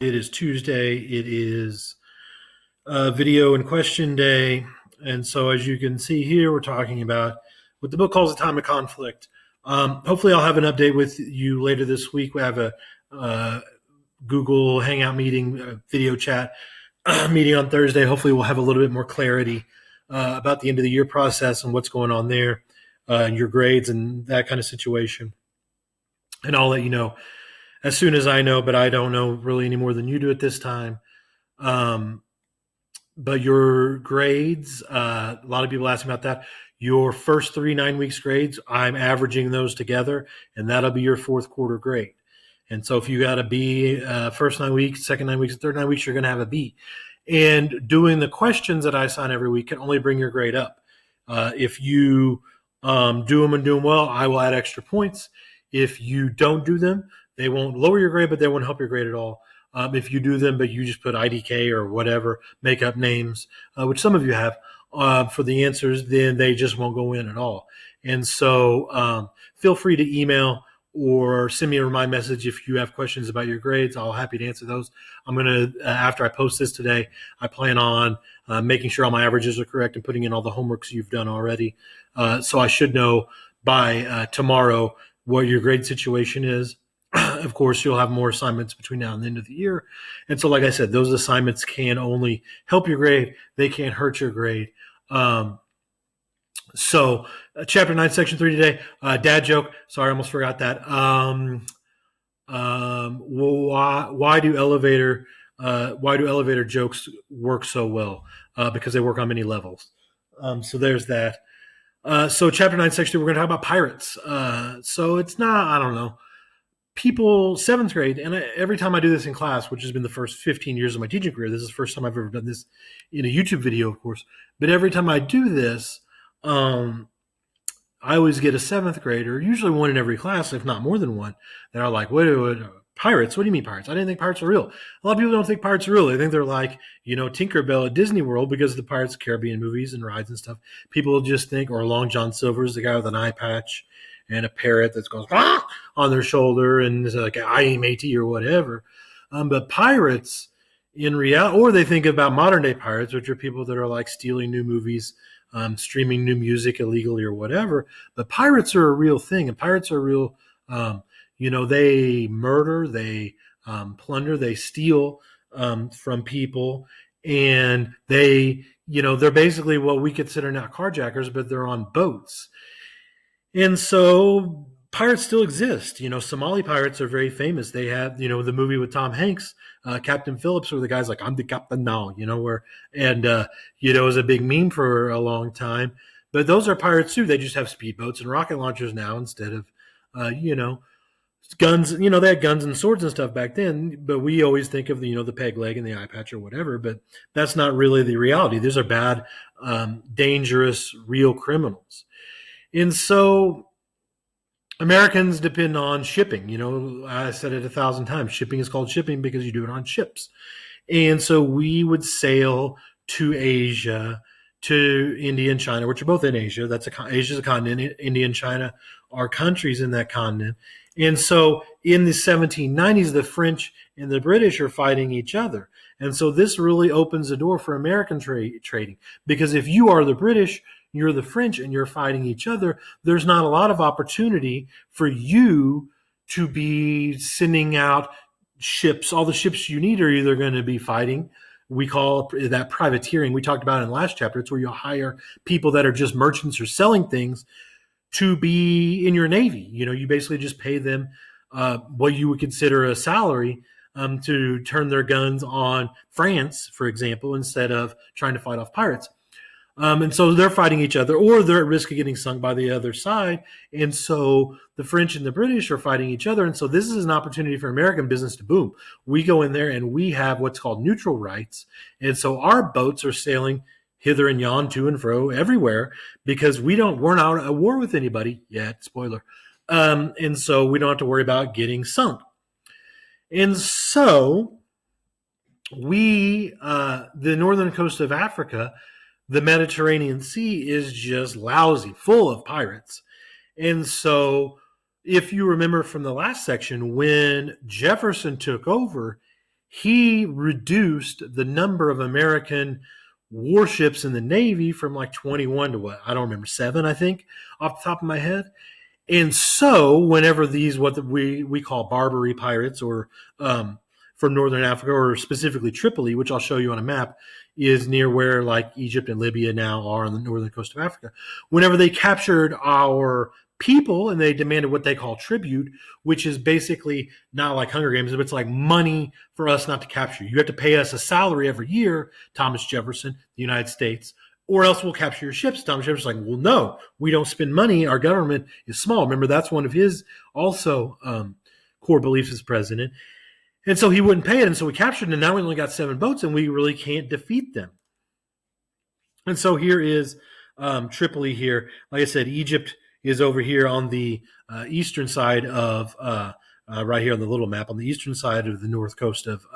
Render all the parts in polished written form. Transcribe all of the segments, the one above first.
It is Tuesday. It is video and question day. And so, as you can see here, we're talking about what the book calls a time of conflict. Hopefully, I'll have an update with you later this week. We have a Google Hangout meeting, video chat meeting on Thursday. Hopefully, we'll have a little bit more clarity about the end of the year process and what's going on there, and your grades and that kind of situation. And I'll let you know as soon as I know, but I don't know really any more than you do at this time. But your grades, a lot of people ask about that. Your first 3 9 weeks grades, I'm averaging those together, and that'll be your fourth quarter grade. And so if you got a B first 9 weeks, second 9 weeks, third 9 weeks, you're going to have a B. And doing the questions that I assign every week can only bring your grade up. If you do them and do them well, I will add extra points. If you don't do them, they won't lower your grade, but they won't help your grade at all. If you do them, but you just put IDK or whatever, make up names, which some of you have, for the answers, then they just won't go in at all. And so feel free to email or send me a remind message if you have questions about your grades. I'll be happy to answer those. I'm going to, after I post this today, I plan on making sure all my averages are correct and putting in all the homeworks you've done already. So I should know by tomorrow what your grade situation is. Of course, you'll have more assignments between now and the end of the year. And so, like I said, those assignments can only help your grade. They can't hurt your grade. So chapter 9, section 3 today, dad joke. Sorry, I almost forgot that. Why do elevator jokes work so well? Because they work on many levels. So there's that. So chapter 9, section 2, we're going to talk about pirates. So it's not, I don't know, people, 7th grade, and every time I do this in class, which has been the first 15 years of my teaching career, this is the first time I've ever done this in a YouTube video, of course, but every time I do this, I always get a 7th grader, usually one in every class, if not more than one, that are like, what pirates? What do you mean pirates? I didn't think pirates are real. A lot of people don't think pirates are real. They think they're like, Tinkerbell at Disney World because of the Pirates of the Caribbean movies and rides and stuff. People just think, or Long John Silver's the guy with an eye patch and a parrot that goes on their shoulder and is like, I am AT or whatever. But pirates in reality, or they think about modern day pirates, which are people that are like stealing new movies, streaming new music illegally or whatever. But pirates are a real thing, and pirates are real. They murder, they plunder, they steal from people, and they're basically what we consider now carjackers, but they're on boats. And so pirates still exist. Somali pirates are very famous. They have, the movie with Tom Hanks, Captain Phillips, where the guy's like, I'm the captain now, it was a big meme for a long time. But those are pirates too. They just have speedboats and rocket launchers now instead of, guns. They had guns and swords and stuff back then, but we always think of the peg leg and the eye patch or whatever, but that's not really the reality. These are bad, dangerous, real criminals. And so Americans depend on shipping. I said it 1,000 times. Shipping is called shipping because you do it on ships. And so we would sail to Asia, to India and China, which are both in Asia. Asia's a continent. India and China are countries in that continent. And so in the 1790s, the French and the British are fighting each other. And so this really opens the door for American trading, because if you are the British, you're the French, and you're fighting each other, there's not a lot of opportunity for you to be sending out ships. All the ships you need are either going to be fighting. We call that privateering. We talked about it in the last chapter. It's where you hire people that are just merchants or selling things to be in your Navy. You basically just pay them what you would consider a salary to turn their guns on France, for example, instead of trying to fight off pirates. And so they're fighting each other, or they're at risk of getting sunk by the other side. And so the French and the British are fighting each other. And so this is an opportunity for American business to boom. We go in there and we have what's called neutral rights. And so our boats are sailing hither and yon, to and fro, everywhere, because we're not at war with anybody yet, spoiler. And so we don't have to worry about getting sunk. And so the northern coast of Africa, the Mediterranean Sea, is just lousy, full of pirates. And so if you remember from the last section, when Jefferson took over, he reduced the number of American warships in the Navy from like 21 to what? I don't remember, 7, I think, off the top of my head. And so whenever these, we call Barbary pirates, or from Northern Africa, or specifically Tripoli, which I'll show you on a map, is near where like Egypt and Libya now are on the northern coast of Africa. Whenever they captured our people and they demanded what they call tribute, which is basically not like Hunger Games, but it's like money for us not to capture you. You have to pay us a salary every year, Thomas Jefferson, the United States, or else we'll capture your ships. Thomas Jefferson's like, well, no, we don't spend money. Our government is small. Remember, that's one of his also core beliefs as president. And so he wouldn't pay it. And so we captured it. And now we only got 7 boats and we really can't defeat them. And so here is Tripoli here. Like I said, Egypt is over here on the eastern side of, right here on the little map, on the eastern side of the north coast of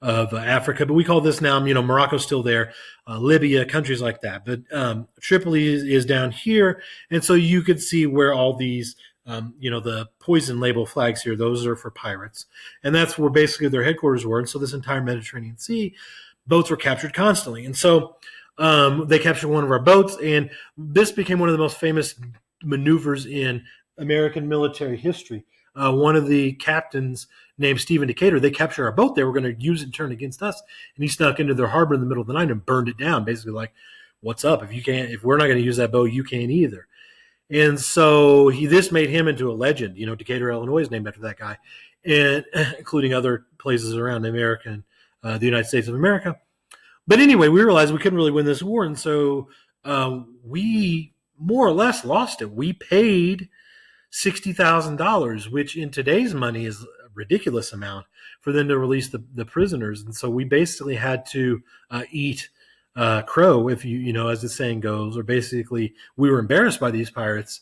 Africa. But we call this now, Morocco's still there, Libya, countries like that. But Tripoli is down here. And so you could see where all these, the poison label flags here, those are for pirates. And that's where basically their headquarters were. And so this entire Mediterranean Sea, boats were captured constantly. And so they captured one of our boats. And this became one of the most famous maneuvers in American military history. One of the captains named Stephen Decatur, they captured our boat. They were going to use it and turn against us. And he snuck into their harbor in the middle of the night and burned it down. Basically like, what's up? If we're not going to use that boat, you can't either. And so this made him into a legend. Decatur, Illinois is named after that guy, and including other places around America and the United States of America. But anyway, we realized we couldn't really win this war. And so we more or less lost it. We paid $60,000, which in today's money is a ridiculous amount, for them to release the prisoners. And so we basically had to eat crow, if as the saying goes, or basically we were embarrassed by these pirates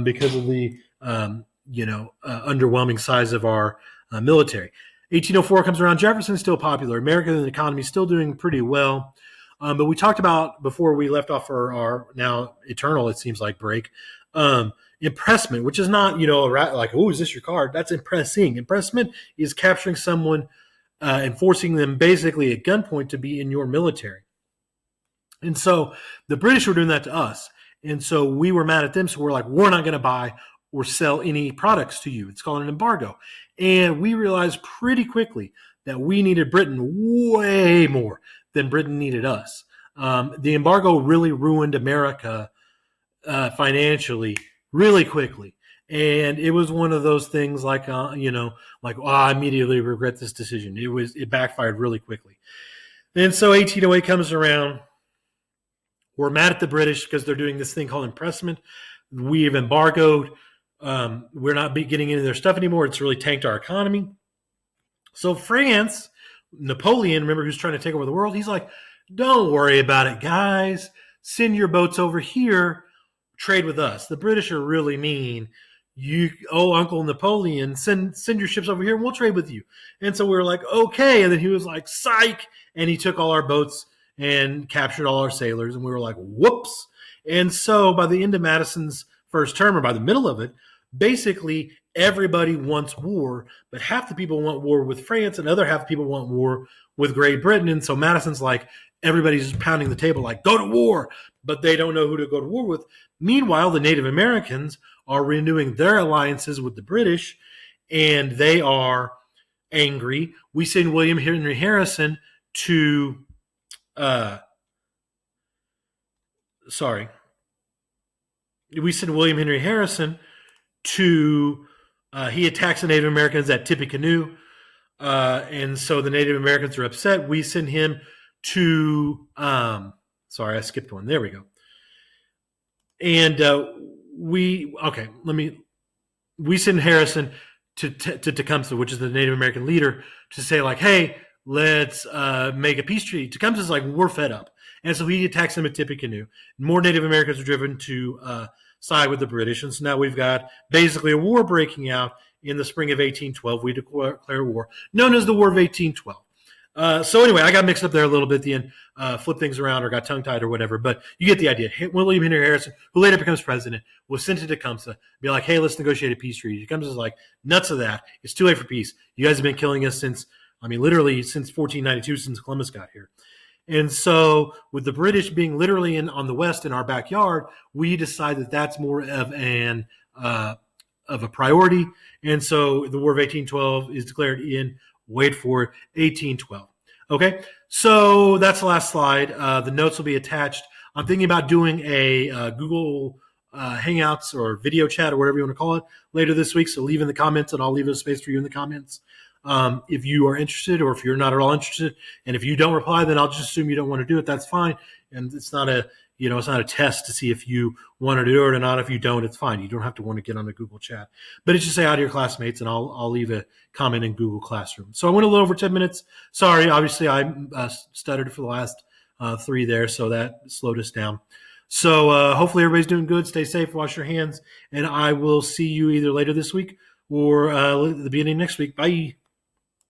because of the underwhelming size of our military. 1804 comes around. Jefferson's still popular. American economy is still doing pretty well. But we talked about, before we left off for our now eternal, it seems like, break, impressment, which is not, like, oh, is this your card? That's impressing. Impressment is capturing someone and forcing them basically at gunpoint to be in your military. And so the British were doing that to us. And so we were mad at them. So we're like, we're not going to buy or sell any products to you. It's called an embargo. And we realized pretty quickly that we needed Britain way more than Britain needed us. The embargo really ruined America financially really quickly. And it was one of those things like, I immediately regret this decision. It backfired really quickly. And so 1808 comes around. We're mad at the British because they're doing this thing called impressment. We've embargoed. We're not getting into their stuff anymore. It's really tanked our economy. So France, Napoleon, remember, who's trying to take over the world, he's like, don't worry about it, guys. Send your boats over here. Trade with us. The British are really mean. Uncle Napoleon, send your ships over here and we'll trade with you. And so we were like, okay. And then he was like, psych. And he took all our boats and captured all our sailors. And we were like, whoops. And so by the end of Madison's first term, or by the middle of it, basically everybody wants war, but half the people want war with France and other half the people want war with Great Britain. And so Madison's like, everybody's just pounding the table like, go to war, but they don't know who to go to war with. Meanwhile, the Native Americans are renewing their alliances with the British, and they are angry. We send William Henry Harrison to he attacks the Native Americans at Tippecanoe, and so the Native Americans are upset. We send him to I skipped one. There we go. And we send Harrison to Tecumseh, which is the Native American leader, to say like, hey, let's make a peace treaty. Tecumseh's like, we're fed up. And so he attacks them at Tippecanoe. More Native Americans are driven to side with the British. And so now we've got basically a war breaking out in the spring of 1812. We declare war, known as the War of 1812. So anyway, I got mixed up there a little bit at the end, flipped things around or got tongue-tied or whatever. But you get the idea. William Henry Harrison, who later becomes president, was sent to Tecumseh, be like, hey, let's negotiate a peace treaty. Tecumseh's like, nuts of that. It's too late for peace. You guys have been killing us since I mean, literally since 1492, since Columbus got here. And so, with the British being literally on the west in our backyard, we decide that that's more of a priority. And so, the War of 1812 is declared in, wait for it, 1812. Okay, so that's the last slide. The notes will be attached. I'm thinking about doing a Google Hangouts or video chat or whatever you want to call it later this week. So leave in the comments, and I'll leave a space for you in the comments. If you are interested, or if you're not at all interested, and if you don't reply, then I'll just assume you don't want to do it. That's fine, and it's not a test to see if you want to do it or not. If you don't, it's fine. You don't have to want to get on the Google chat, but it's just say hi to your classmates, and I'll leave a comment in Google Classroom. So I went a little over 10 minutes. Sorry, obviously I stuttered for the last 3 there, so that slowed us down. So hopefully everybody's doing good. Stay safe, wash your hands, and I will see you either later this week or at the beginning of next week. Bye.